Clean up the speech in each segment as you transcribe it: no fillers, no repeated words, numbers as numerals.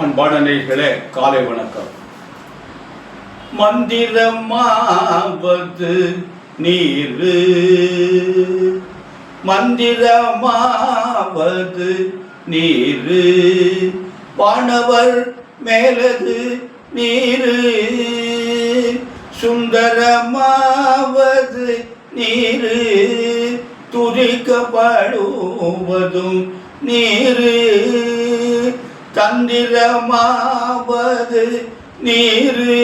அன்பான நேயர்களே, காலை வணக்கம். மந்திரமாவது நீரு, மந்திரமாவது நீரு, வானவர் மேலது நீரு, சுந்தரமாவது நீரு, துதிக்கப்படுவதும் நீரு, தந்திரமாவது நீரு,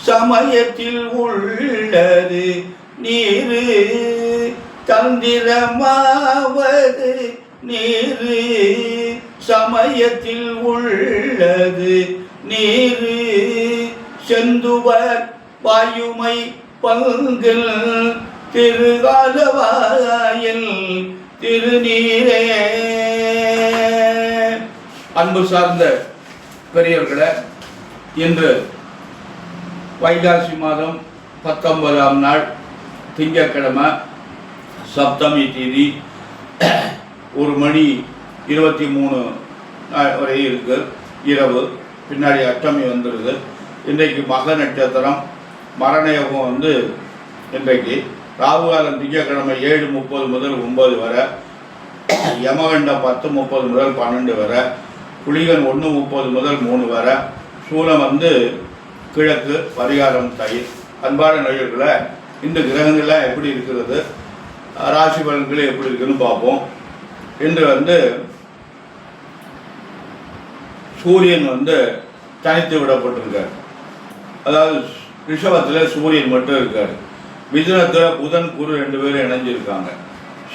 சமயத்தில் உள்ளது நீரு, தந்திரமாவது நீரு, சமயத்தில் உள்ளது நீரு, செந்துவர் வாயுமை பங்கில் திருகாலவாயில் திருநீரே. அன்பு சார்ந்த பெரியவர்களே, இன்று வைகாசி மாதம் 19ஆம் நாள் திங்கட்கிழமை, சப்தமி தேதி, 1:23 வரை இருக்கு இரவு. பின்னாடி அஷ்டமி வந்துடுது. இன்றைக்கு மக நட்சத்திரம், மரணயோகம் இன்றைக்கு ராகுகாலம் திங்கட்கிழமை 7:30 முதல் 9 வரை, யமகண்டம் 10:30 முதல் 12 வரை, குளிகன் 1:30 முதல் 3 வரை, சூலம் கிழக்கு, பரிகாரம் தயிர். அன்பான நேயர்களே, இந்த கிரகங்கள்லாம் எப்படி இருக்கிறது, ராசி பலன்கள் எப்படி இருக்குன்னு பார்ப்போம். இன்று சூரியன் தனித்து விடப்பட்டிருக்கார். அதாவது ரிஷபத்தில் சூரியன் மட்டும் இருக்கார். மிதுனத்தில் புதன் குரு 2 பேரும் இணைஞ்சிருக்காங்க.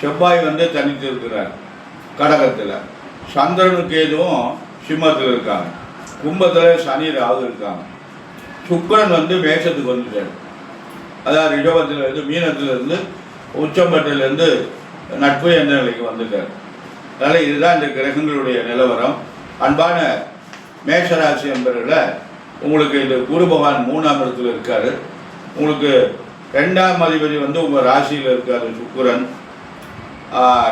செவ்வாய் தனித்து இருக்கிறார் கடகத்தில். சந்திரனுக்கு கேதுவும் சிம்மத்தில் இருக்காங்க. கும்பத்தில் சனி ராகு இருக்காங்க. சுக்கிரன் மேஷத்துக்கு வந்துட்டார். அதாவது ரிஷபத்திலிருந்து மீனத்திலிருந்து உச்சம்பட்டிலிருந்து நட்பு என்ற நிலைக்கு வந்துட்டார். அதனால் இதுதான் இந்த கிரகங்களுடைய நிலவரம். அன்பான மேஷராசி என்பவர்களை, உங்களுக்கு இந்த குரு பகவான் 3ஆம் இடத்துல இருக்கார். உங்களுக்கு 2ஆம் அதிபதி உங்கள் ராசியில் இருக்கார் சுக்கிரன்.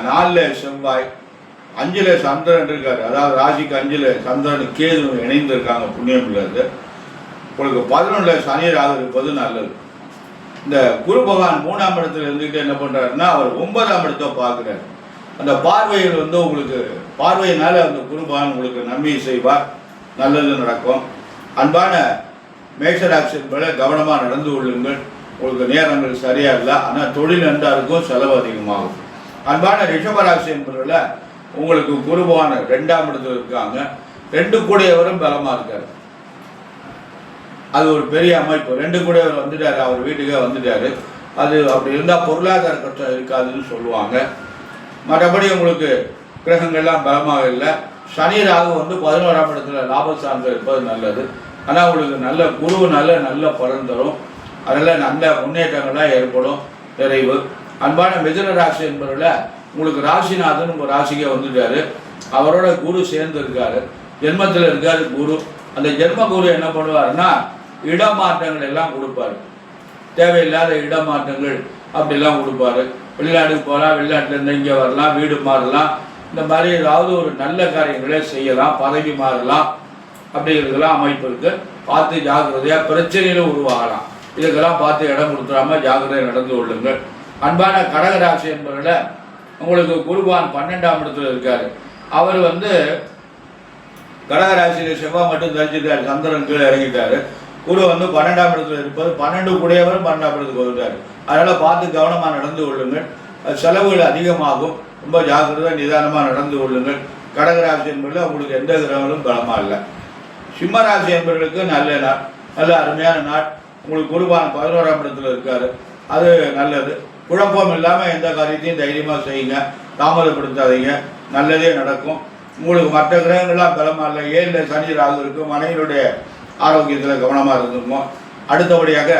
4ல் செவ்வாய், 5ல் சந்திரன் இருக்கார். அதாவது ராசிக்கு 5ல் சந்திரன் கேது இணைந்திருக்காங்க. புண்ணியம் இல்லாது. உங்களுக்கு 11ல் சனி ராகு இருப்பது நல்லது. இந்த குரு பகவான் 3ஆம் இடத்துல இருந்துக்கிட்டு என்ன பண்ணுறாருன்னா, அவர் 9ஆம் இடத்தை பார்க்குறாரு. அந்த பார்வையில் உங்களுக்கு பார்வையினால அந்த குரு பகவான் உங்களுக்கு நன்மை செய்வார், நல்லது நடக்கும். அன்பான மேஷராசி என்பதை கவனமாக நடந்து கொள்ளுங்கள். உங்களுக்கு நேரங்கள் சரியாக இல்லை, ஆனால் தொழில் நன்றாக இருக்கும், செலவு அதிகமாகும். அன்பான ரிஷபராசி என்பதில் உங்களுக்கு குரு பகவான் 2ஆம் இடத்துல இருக்காங்க. 2 கூடையவரும் பலமாக இருக்கார். அது ஒரு பெரிய அமைப்பு. 2 கூடையவர் வந்துட்டார், அவர் வீட்டுக்கே வந்துட்டார். அது அப்படி இருந்தால் பொருளாதார கஷ்டம் இருக்காதுன்னு சொல்லுவாங்க. மற்றபடி உங்களுக்கு கிரகங்கள்லாம் பலமாக இல்லை. சனி ராகு 11ஆம் இடத்துல லாப சார்ந்து இருப்பது நல்லது. ஆனால் உங்களுக்கு நல்ல குரு நல்ல பலன் தரும். அதனால் நல்ல முன்னேற்றங்கள்லாம் ஏற்படும், நிறைவு. அன்பான மிதுன ராசி என்பதில் உங்களுக்கு ராசிநாதன் உங்கள் ராசிக்கே வந்துட்டார். அவரோட குரு சேர்ந்து இருக்கார். ஜென்மத்தில் இருக்கார் குரு. அந்த ஜென்ம குரு என்ன பண்ணுவார்னா, இடமாற்றங்கள் எல்லாம் கொடுப்பார். தேவையில்லாத இடமாற்றங்கள் அப்படிலாம் கொடுப்பார். வெளிநாட்டுக்கு போகலாம், வெளிநாட்டிலேருந்து இங்கே வரலாம், வீடு மாறலாம், இந்த மாதிரி ஏதாவது ஒரு நல்ல காரியங்களே செய்யலாம், பதவி மாறலாம், அப்படிங்கிறதுக்கெல்லாம் அமைப்பு இருக்குது. பார்த்து ஜாக்கிரதையாக, பிரச்சனையில் உருவாகலாம். இதுக்கெல்லாம் பார்த்து இடம் கொடுத்துடாம ஜாக்கிரதையாக நடந்து கொள்ளுங்கள். அன்பான கடகராசி என்பதில் உங்களுக்கு குருவான் 12ஆம் இடத்துல இருக்கார். அவர் கடகராசியில் செவ்வாய் மட்டும் தரிச்சிருக்கார். சந்திரன் கீழே இறங்கிட்டார். குரு 12ஆம் இடத்துல இருப்பது 12 கூடையவரும் 12ஆம் இடத்துக்கு வந்துட்டார். அதனால் பார்த்து கவனமாக நடந்து கொள்ளுங்கள். செலவுகள் அதிகமாகும். ரொம்ப ஜாக்கிரதை, நிதானமாக நடந்து கொள்ளுங்கள். கடகராசி என்பதில் உங்களுக்கு எந்த கிரகங்களும் பலமாக இல்லை. சிம்மராசி என்பவர்களுக்கு நல்ல நாள், நல்ல அருமையான நாள். உங்களுக்கு குருவான் 11ஆம் இடத்துல இருக்கார். அது நல்லது. குழப்பம் இல்லாமல் எந்த காரியத்தையும் தைரியமாக செய்யுங்க, தாமதப்படுத்தாதீங்க, நல்லதே நடக்கும். உங்களுக்கு மற்ற கிரகங்கள்லாம் பலமாக இல்லை. 7ல் சனி ராகு இருக்கும். மனைவியுடைய ஆரோக்கியத்தில் கவனமாக இருந்திருக்கும். அடுத்தபடியாக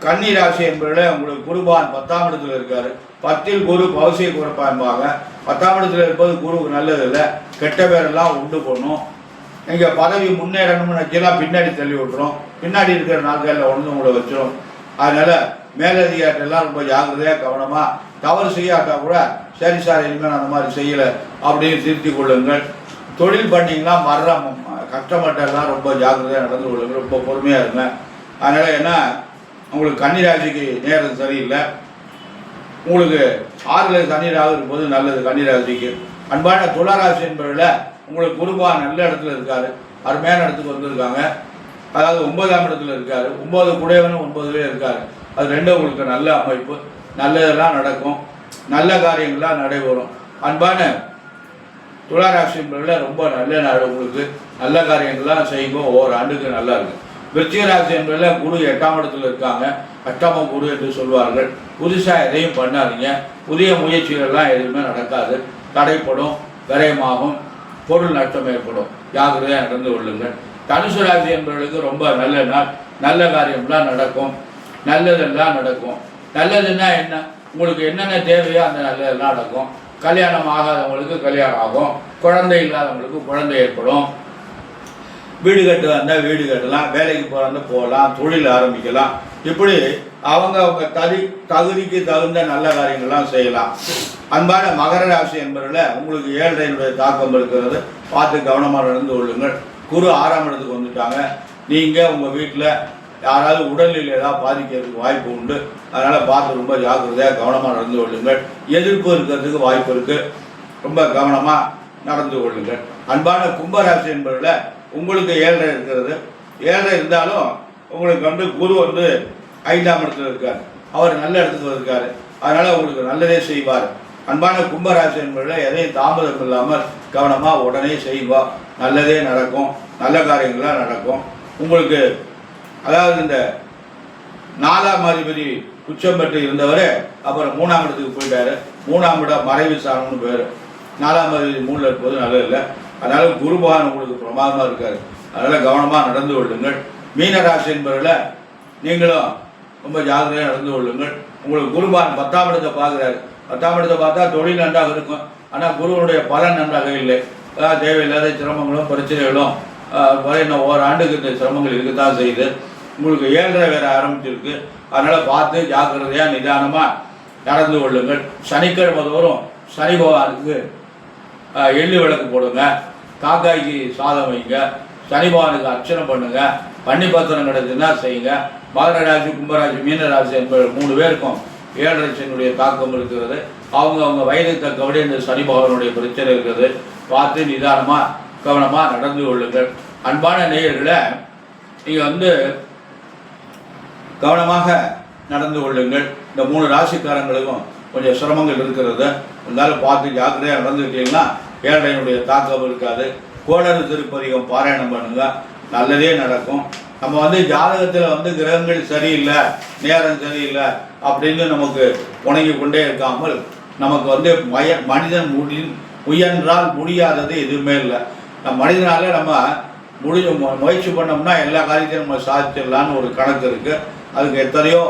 கன்னி ராசி என்பதில் உங்களுக்கு குருபான் 10ஆம் இடத்துல இருக்கார். 10ல் குரு பௌசிய குறைப்பான்பாங்க. 10ஆம் இடத்துல இருப்பது குரு நல்லது இல்லை. கெட்ட பேரெல்லாம் உண்டு பண்ணும். நீங்கள் பதவி முன்னேறணும்னு நினச்சலாம், பின்னாடி தள்ளி விட்டுரும். பின்னாடி இருக்கிற நாட்களில் ஒன்று உங்களை வச்சிடும். அதனால் மேலதிகாரிட்டெல்லாம் ரொம்ப ஜாக்கிரதையாக கவனமாக, தவறு செய்யாட்டா கூட சரி சார் இனிமேல் அந்த மாதிரி செய்யலை அப்படின்னு திருத்தி கொள்ளுங்கள். தொழில் பண்ணிங்கன்னா வர்ற கஷ்டப்பட்டெல்லாம் ரொம்ப ஜாக்கிரதையாக நடந்து கொள்ளுங்க, ரொம்ப பொறுமையாக இருங்க. அதனால் என்ன உங்களுக்கு கன்னிராசிக்கு நேரம் சரியில்லை. உங்களுக்கு 6ல் சனிராக இருக்கும்போது நல்லது கன்னிராசிக்கு. அன்பான துளாராசி என்பவர்கள் உங்களுக்கு குருபகவான் நல்ல இடத்துல இருக்காரு, அருமையான இடத்துக்கு வந்திருக்காங்க. அதாவது 9ஆம் இடத்துல இருக்காரு, 9 குடையவனும் 9லே இருக்காரு. அது ரெண்டும் உங்களுக்கு நல்ல அமைப்பு, நல்லதெல்லாம் நடக்கும், நல்ல காரியங்கள்லாம் நடைபெறும். அன்பான துளாராசி என்பவர்கள் ரொம்ப நல்ல நாள், உங்களுக்கு நல்ல காரியங்கள்லாம் செய்யும், ஒவ்வொரு ஆண்டுக்கு நல்லா இருக்கு. விருச்சிக ராசி என்பதில் குரு 8ஆம் இடத்துல இருக்காங்க, அஷ்டம குரு என்று சொல்வார்கள். புதுசாக எதையும் பண்ணாதீங்க, புதிய முயற்சிகள்லாம் எதுவுமே நடக்காது, தடைப்படும், விரயமாகும், பொருள் நஷ்டம் ஏற்படும், ஜாக்கிரதையாக நடந்து கொள்ளுங்கள். தனுசு ராசி என்பவர்களுக்கு ரொம்ப நல்ல நாள், நல்ல காரியம்லாம் நடக்கும், நல்லதெல்லாம் நடக்கும். நல்லதுன்னா என்ன, உங்களுக்கு என்னென்ன தேவையோ அந்த நல்லதெல்லாம் நடக்கும். கல்யாணம் ஆகாதவங்களுக்கு கல்யாணம் ஆகும், குழந்தை இல்லாதவங்களுக்கு குழந்தை ஏற்படும், வீடு கட்டு வந்தால் வீடு கட்டலாம், வேலைக்கு போகிறாங்க போகலாம், தொழில் ஆரம்பிக்கலாம். இப்படி அவங்க தகுதிக்கு தகுந்த நல்ல காரியங்கள்லாம் செய்யலாம். அன்பான மகர ராசி என்பவர்கள் உங்களுக்கு 7னுடைய தாக்கம் இருக்கிறது, பார்த்து கவனமாக நடந்து கொள்ளுங்கள். குரு 6ஆம் இடத்துக்கு வந்துட்டாங்க. நீங்கள் உங்கள் வீட்டில் யாராவது உடல்நிலை ஏதாவது பாதிக்கிறதுக்கு வாய்ப்பு உண்டு, அதனால் பார்த்து ரொம்ப ஜாக்கிரதையாக கவனமாக நடந்து கொள்ளுங்கள். எதிர்ப்பு இருக்கிறதுக்கு வாய்ப்பு இருக்குது, ரொம்ப கவனமாக நடந்து கொள்ளுங்கள். அன்பான கும்பராசி என்பவர்கள் உங்களுக்கு 7 இருக்கிறது. 7 இருந்தாலும் உங்களுக்கு குரு 5ஆம் இடத்துல இருக்கார், அவர் நல்ல இடத்துக்கு இருக்கார், அதனால் உங்களுக்கு நல்லதே செய்வார். அன்பான கும்பராசி என்பவர்கள் எதையும் தாமதம் இல்லாமல் கவனமாக உடனே செய்வார், நல்லதே நடக்கும், நல்ல காரியங்களாக நடக்கும். உங்களுக்கு அதாவது இந்த 4ஆம் அதிபதி உச்சம் பெற்று இருந்தவர் அப்புறம் 3ஆம் இடத்துக்கு போயிட்டாரு. 3ஆம் இடம் மறைவு சாரம்னு பேர். 4ஆம் அதிபதி 3ல் இருப்பது நல்லதில்லை, அதனால குரு பகவான் உங்களுக்கு பிரமாதமாக இருக்காரு, அதனால் கவனமாக நடந்து கொள்ளுங்கள். மீனராசி என்பவர்களை நீங்களும் ரொம்ப ஜாக்கிரதையாக நடந்து கொள்ளுங்கள். உங்களுக்கு குரு பகவான் 10ஆம் இடத்தை பார்க்குறாரு. 10ஆம் இடத்தை பார்த்தா தொழில் நன்றாக இருக்கும், ஆனால் குருவனுடைய பலன் நன்றாக இல்லை. தேவையில்லாத சிரமங்களும் பிரச்சனைகளும் இன்னும் ஒவ்வொரு ஆண்டுக்கு இந்த சிரமங்கள் இருக்கத்தான் செய்யுது. உங்களுக்கு 7.5 வேற ஆரம்பிச்சிருக்கு, அதனால் பார்த்து ஜாக்கிரதையாக நிதானமாக நடந்து கொள்ளுங்கள். சனிக்கிழமை தோறும் சனி பகவானுக்கு எள்ளு விளக்கு போடுங்க, காக்காய்க்கு சாதம் வைங்க, சனி பகவானுக்கு அர்ச்சனை பண்ணுங்க, பன்னி பத்திரம் கிடைச்சுன்னா செய்யுங்க. மகர ராசி, கும்பராசி, மீனராசி என்பது 3 பேருக்கும் 7.5 சனியுடைய தாக்கம் இருக்கிறது. அவங்க வயதுக்கு தக்கபடி இந்த சனி பகவானுடைய பிரச்சனை இருக்கிறது, பார்த்து நிதானமாக கவனமாக நடந்து கொள்ளுங்கள். அன்பான நேயர்களை நீங்கள் கவனமாக நடந்து கொள்ளுங்கள். இந்த 3 ராசிக்காரங்களுக்கும் கொஞ்சம் சிரமங்கள் இருக்கிறது, இருந்தாலும் பார்த்து ஜாக்கிரதையாக நடந்துக்கிட்டீங்கன்னா 7.5 தாக்கம் இருக்காது. கோளறு திருப்பதிகம் பாராயணம் பண்ணுங்க, நல்லதே நடக்கும். நம்ம ஜாதகத்தில் கிரகங்கள் சரியில்லை, நேரம் சரியில்லை அப்படின்னு நமக்கு உணங்கி கொண்டே இருக்காமல் நமக்கு மனிதன் முயன்றால் முடியாதது எதுவுமே இல்லை. மனிதனால நம்ம முயற்சி பண்ணோம்னா எல்லா காரியத்தையும் நம்ம சாதிச்சிடலான்னு ஒரு கணக்கு இருக்குது, அதுக்கு எத்தனையோ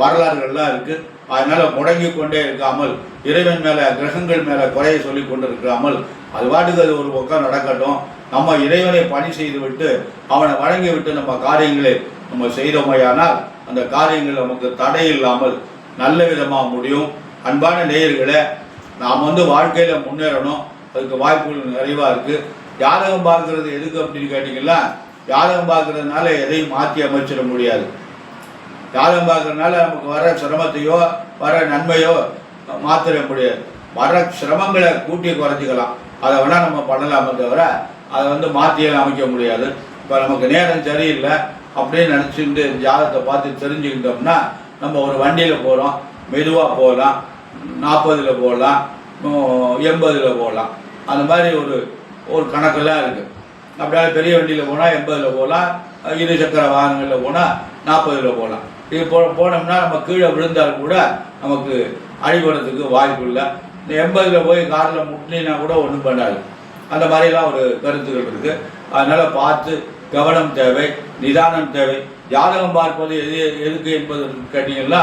வரலாறுகள்லாம் இருக்குது. அதனால் முடங்கி கொண்டே இருக்காமல் இறைவன் மேலே கிரகங்கள் மேலே குறைய சொல்லி கொண்டு இருக்காமல் அது பாட்டுக்கு அது ஒரு பக்கம் நடக்கட்டும். நம்ம இறைவனை பணி செய்து விட்டு அவனை வழங்கி விட்டு நம்ம காரியங்களை நம்ம செய்தோமையானால் அந்த காரியங்கள் நமக்கு தடை இல்லாமல் நல்ல விதமாக முடியும். அன்பான நேயர்களே, நாம் வாழ்க்கையில் முன்னேறணும், அதுக்கு வாய்ப்புகள் நிறைவாக இருக்குது. ஜாதகம் பார்க்கறது எதுக்கு அப்படின்னு கேட்டிங்கன்னா, ஜாதகம் பார்க்கறதுனால எதையும் மாற்றி அமைச்சிட முடியாது. ஜாதகம் பார்க்கறதுனால நமக்கு வர சிரமத்தையோ வர நன்மையோ மாற்றிட முடியாது. வர சிரமங்களை கூட்டி குறைச்சிக்கலாம், அதை வேணால் நம்ம பண்ணலாமே தவிர அதை மாற்றியெல்லாம் அமைக்க முடியாது. இப்போ நமக்கு நேரம் சரியில்லை அப்படின்னு நினச்சிட்டு ஜாதகத்தை பார்த்து தெரிஞ்சுக்கிட்டோம்னா நம்ம ஒரு வண்டியில் போகிறோம், மெதுவாக போகலாம், 40ல் போகலாம், 80ல் போகலாம், அந்த மாதிரி ஒரு கணக்கெல்லாம் இருக்குது. அப்படியே பெரிய வண்டியில் போனால் 80ல் போகலாம், 2 சக்கர வாகனங்களில் போனால் 40ல் போகலாம். இது போனோம்னா நம்ம கீழே விழுந்தால் கூட நமக்கு அடிபடுறதுக்கு வாய்ப்பு இல்லை. இந்த 80ல் போய் காரில் முட்டினா கூட ஒன்றும் பண்ணாது. அந்த மாதிரிலாம் ஒரு கருத்துக்கள் இருக்குது. அதனால் பார்த்து கவனம் தேவை, நிதானம் தேவை. ஜாதகம் பார்ப்பது எதுக்கு என்பது கேட்டீங்கன்னா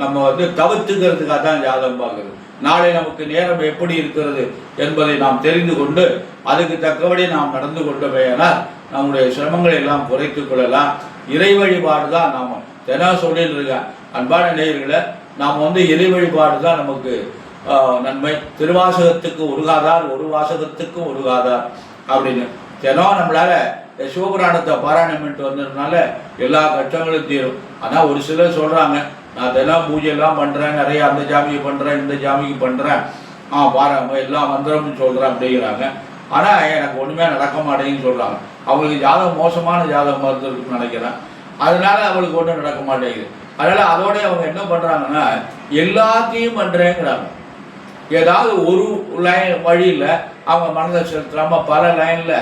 நம்ம தவிர்த்துக்கிறதுக்காக தான் ஜாதகம் பார்க்குறது. நாளை நமக்கு நேரம் எப்படி இருக்கிறது என்பதை நாம் தெரிந்து கொண்டு அதுக்கு தக்கபடி நாம் நடந்து கொண்டோமேயானால் நம்முடைய சிரமங்களை எல்லாம் குறைத்து கொள்ளலாம். இறை வழிபாடு தான் நாம் தினம் சொல்லிட்டு இருக்கேன். அன்பான நேயர்களை, நாம் இறை வழிபாடு தான் நமக்கு நன்மை. திருவாசகத்துக்கு உருகாதார் ஒரு வாசகத்துக்கு உருகாதார் அப்படின்னு தினம் நம்மளால சிவபுராணத்தை பாராயணம் பண்ணிட்டு வந்ததுனால எல்லா கஷ்டங்களும் தீரும். ஆனால் ஒரு சிலர் சொல்கிறாங்க, நான் தினம் பூஜையெல்லாம் பண்ணுறேன், நிறைய அந்த ஜாமிக்கு பண்ணுறேன், இந்த ஜாமிக்கு பண்ணுறேன், எல்லா மந்திரம்னு சொல்கிறேன் அப்படிங்கிறாங்க. ஆனால் எனக்கு ஒன்றுமே நடக்க மாட்டேங்குன்னு சொல்கிறாங்க. அவங்களுக்கு ஜாதகம் மோசமான ஜாதகம் இருக்குன்னு நினைக்கிறேன். அதனால அவங்களுக்கு ஒன்றும் நடக்க மாட்டேங்குது. அதனால் அதோட அவங்க என்ன பண்ணுறாங்கன்னா எல்லாத்தையும் பண்ணுறேங்கிறாங்க. ஏதாவது ஒரு லைன் வழியில் அவங்க மனதை செலுத்துறாம பல லைனில்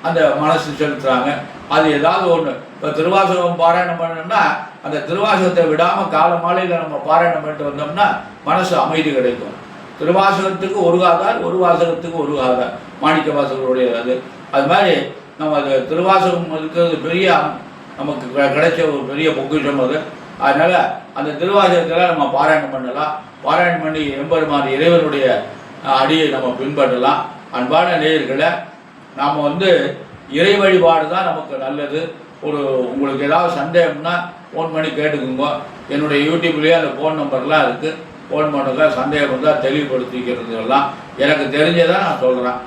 அந்த மனசு செலுத்துகிறாங்க. அது ஏதாவது ஒன்று. இப்போ திருவாசகம் பாராயணம் பண்ணோம்னா அந்த திருவாசகத்தை விடாமல் கால மாலையில் நம்ம பாராயணம் பண்ணிட்டு வந்தோம்னா மனசு அமைதி கிடைக்கும். திருவாசகத்துக்கு உருகாதார் ஒரு வாசகத்துக்கு உருகாதார் மாணிக்க வாசகருடைய அது மாதிரி நம்ம அது திருவாசகம் இருக்கிறது பெரிய நமக்கு கிடைச்ச ஒரு பெரிய பொக்கிஷம் அது. அதனால் அந்த திருவாசகத்தில் நம்ம பாராயணம் பண்ணலாம். பாராயணம் பண்ணி எம்பெருமான் இறைவனுடைய அடியை நம்ம பின்பற்றலாம். அன்பான நேயர்களை நாம் இறை வழிபாடு தான் நமக்கு நல்லது. உங்களுக்கு ஏதாவது சந்தேகம்னா ஃபோன் பண்ணி கேட்டுக்குங்க. என்னுடைய யூடியூப்லேயே அந்த ஃபோன் நம்பர்லாம் இருக்குது. ஃபோன் பண்ணுங்க. சந்தேகம் இருந்தால் தெளிவுபடுத்திக்கிறது எல்லாம் எனக்கு தெரிஞ்சதை நான் சொல்கிறேன்.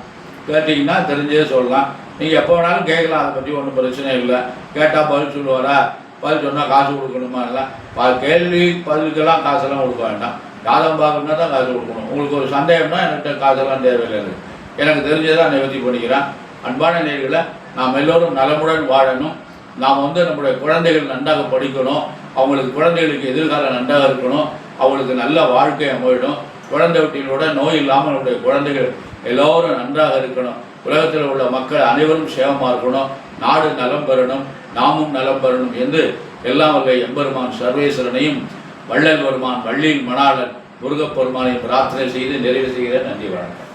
கேட்டிங்கன்னா தெரிஞ்சதே சொல்லலாம். நீங்கள் எப்போ வேணாலும் கேட்கலாம். அதை பற்றி ஒன்றும் பிரச்சனை இல்லை. கேட்டால் பதில் சொல்லுவாரா? பதில் சொன்னால் காசு கொடுக்கணுமா? இல்லை, கேள்வி பதிலுக்கெல்லாம் காசெல்லாம் கொடுக்க வேண்டாம். ஜாதகம் பார்க்கணுன்னா தான் காசு கொடுக்கணும். உங்களுக்கு ஒரு சந்தேகம்னா என்கிட்ட காசெல்லாம் தேவையில்லை. எனக்கு தெரிஞ்சதை நிவர்த்தி பண்ணிக்கிறேன். அன்பான நேயர்களை நாம் எல்லோரும் நலமுடன் வாழணும். நாம் நம்முடைய குழந்தைகள் நன்றாக படிக்கணும். அவங்களுக்கு குழந்தைகளுக்கு எதிர்காலம் நன்றாக இருக்கணும். அவங்களுக்கு நல்ல வாழ்க்கை அமையணும். குழந்தை வீட்டிலோட நோய் இல்லாமல் நம்முடைய குழந்தைகள் எல்லோரும் நன்றாக இருக்கணும். உலகத்தில் உள்ள மக்கள் அனைவரும் சேமமாக இருக்கணும். நாடு நலம் பெறணும், நாமும் நலம் பெறணும் என்று எல்லாம் வல்ல எம்பெருமான் சர்வேஸ்வரனையும் வள்ளல் பெருமான் வள்ளியில் மணாளன் முருகப்பெருமானை பிரார்த்தனை செய்து நிறைவு செய்கிறேன். நன்றி, வணக்கம்.